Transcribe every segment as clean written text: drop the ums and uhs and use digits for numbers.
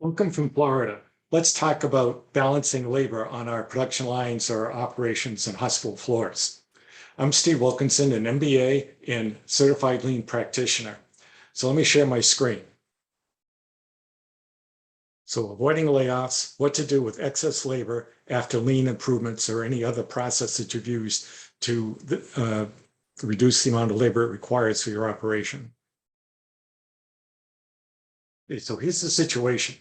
Welcome from Florida. Let's talk about balancing labor on our production lines or operations and hospital floors. I'm Steve Wilkinson, an MBA and certified lean practitioner. So let me share my screen. So avoiding layoffs, what to do with excess labor after lean improvements or any other process that you've used to reduce the amount of labor it requires for your operation. Okay, so here's the situation.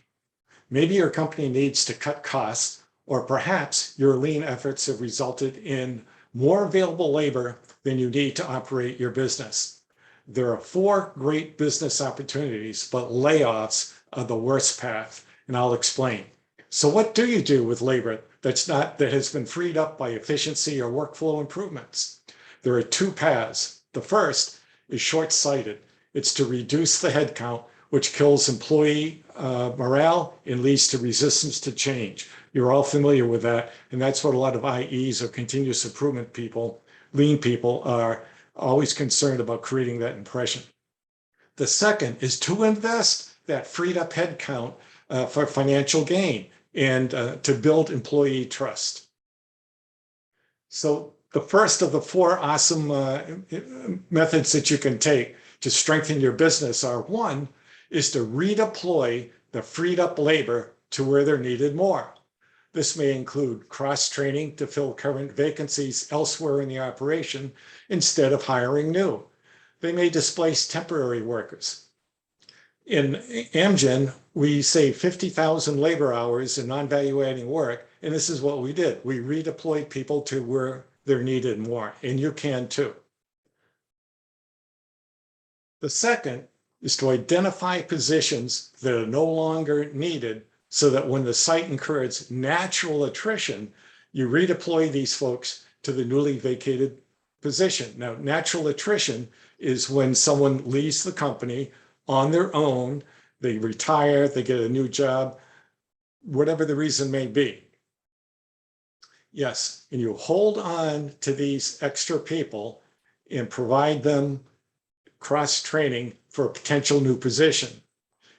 Maybe your company needs to cut costs, or perhaps your lean efforts have resulted in more available labor than you need to operate your business. There are 4 great business opportunities, but layoffs are the worst path, and I'll explain. So what do you do with labor that has been freed up by efficiency or workflow improvements? There are 2 paths. The first is short-sighted. It's to reduce the headcount, which kills employee morale and leads to resistance to change. You're all familiar with that, and that's what a lot of IEs or continuous improvement people, lean people, are always concerned about, creating that impression. The second is to invest that freed up headcount for financial gain and to build employee trust. So the first of the 4 awesome methods that you can take to strengthen your business are: 1, is to redeploy the freed up labor to where they're needed more. This may include cross-training to fill current vacancies elsewhere in the operation instead of hiring new. They may displace temporary workers. In Amgen, we saved 50,000 labor hours in non-value adding work, and this is what we did. We redeployed people to where they're needed more, and you can too. The second is to identify positions that are no longer needed, so that when the site incurs natural attrition, you redeploy these folks to the newly vacated position. Now, natural attrition is when someone leaves the company on their own, they retire, they get a new job, whatever the reason may be. Yes, and you hold on to these extra people and provide them cross-training for a potential new position.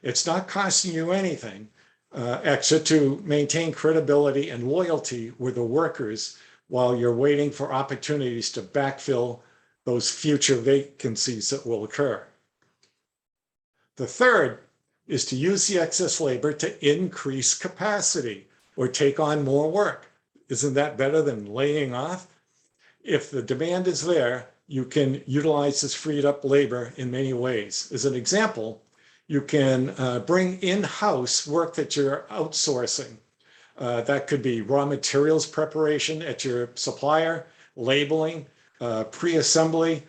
It's not costing you anything extra to maintain credibility and loyalty with the workers while you're waiting for opportunities to backfill those future vacancies that will occur. The third is to use the excess labor to increase capacity or take on more work. Isn't that better than laying off? If the demand is there, you can utilize this freed up labor in many ways. As an example, you can bring in-house work that you're outsourcing. That could be raw materials preparation at your supplier, labeling, pre-assembly.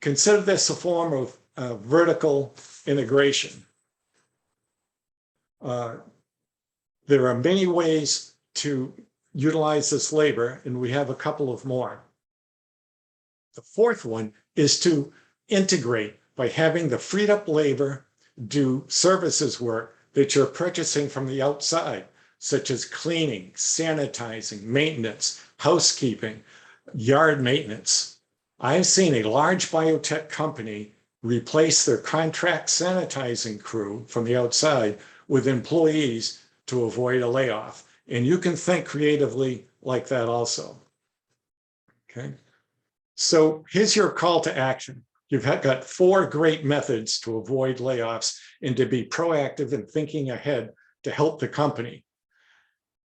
Consider this a form of vertical integration. There are many ways to utilize this labor, and we have a couple of more. The fourth one is to integrate by having the freed up labor do services work that you're purchasing from the outside, such as cleaning, sanitizing, maintenance, housekeeping, yard maintenance. I've seen a large biotech company replace their contract sanitizing crew from the outside with employees to avoid a layoff. And you can think creatively like that also. Okay. So here's your call to action. You've got 4 great methods to avoid layoffs and to be proactive in thinking ahead to help the company.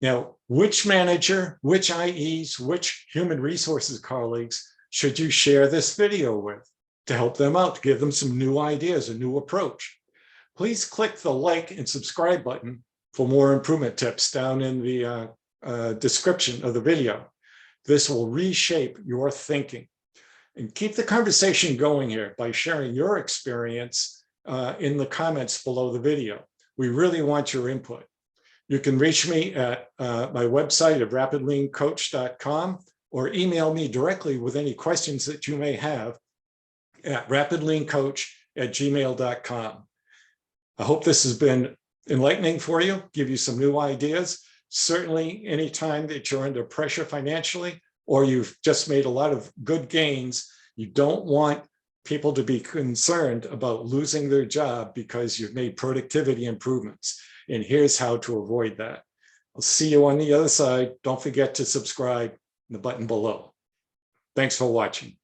Now, which manager, which IEs, which human resources colleagues should you share this video with to help them out, to give them some new ideas, a new approach? Please click the like and subscribe button for more improvement tips down in the description of the video. This will reshape your thinking. And keep the conversation going here by sharing your experience in the comments below the video. We really want your input. You can reach me at my website at rapidleancoach.com or email me directly with any questions that you may have at rapidleancoach@gmail.com. I hope this has been enlightening for you, give you some new ideas. Certainly, anytime that you're under pressure financially, or you've just made a lot of good gains, you don't want people to be concerned about losing their job because you've made productivity improvements. and here's how to avoid that. I'll see you on the other side. Don't forget to subscribe in the button below. Thanks for watching.